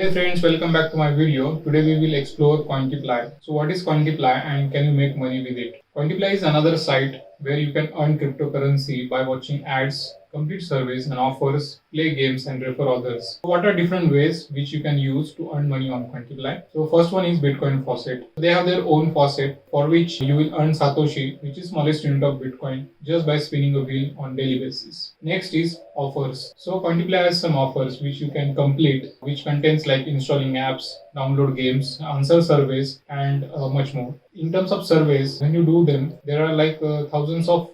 Hey friends, welcome back to my video. Today we will explore cointiply. So what is cointiply and can you make money with it? Cointiply is another site where you can earn cryptocurrency by watching ads, complete surveys and offers, play games and refer others. So what are different ways which you can use to earn money on cointiply? So first one is Bitcoin faucet. They have their own faucet for which you will earn Satoshi, which is smallest unit of Bitcoin, just by spinning a wheel on daily basis. Next is offers. So cointiply has some offers which you can complete, which contains like installing apps, download games, answer surveys, and much more. In terms of surveys, when you do them, there are like thousands of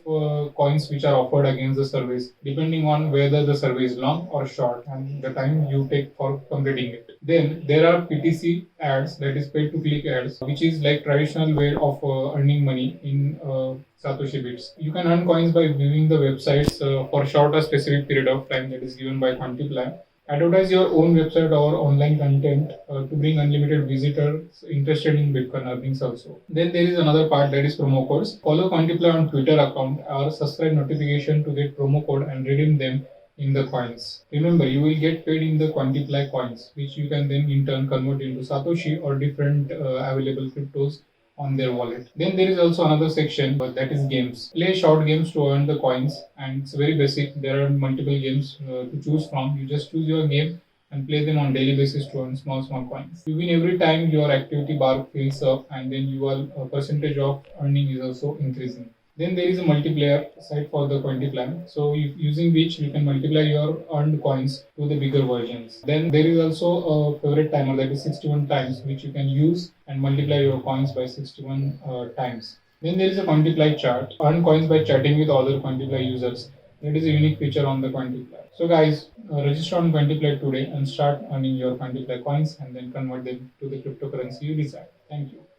coins which are offered against the surveys, depending on whether the survey is long or short and the time you take for completing it. Then there are PTC ads, that is paid to click ads, which is like traditional way of earning money in Satoshi bits. You can earn coins by viewing the websites for short or specific period of time that is given by cointiply. Advertise your own website or online content to bring unlimited visitors interested in Bitcoin earnings also. Then there is another part that is promo codes. Follow Cointiply on Twitter account or subscribe notification to get promo code and redeem them in the coins. Remember, you will get paid in the Cointiply coins, which you can then in turn convert into Satoshi or different available cryptos on their wallet. Then there is also another section that is games. Play short games to earn the coins, and it's very basic. There are multiple games to choose from. You just choose your game and play them on daily basis to earn small coins. You win every time your activity bar fills up, and then your percentage of earning is also increasing. Then there is a multiplier site for the cointiply. So using which you can multiply your earned coins to the bigger versions. Then there is also a favorite timer that is 61 times, which you can use and multiply your coins by 61 times. Then there is a cointiply chart. Earn coins by chatting with other cointiply users. That is a unique feature on the cointiply. So guys, register on cointiply today and start earning your cointiply coins and then convert them to the cryptocurrency you desire. Thank you.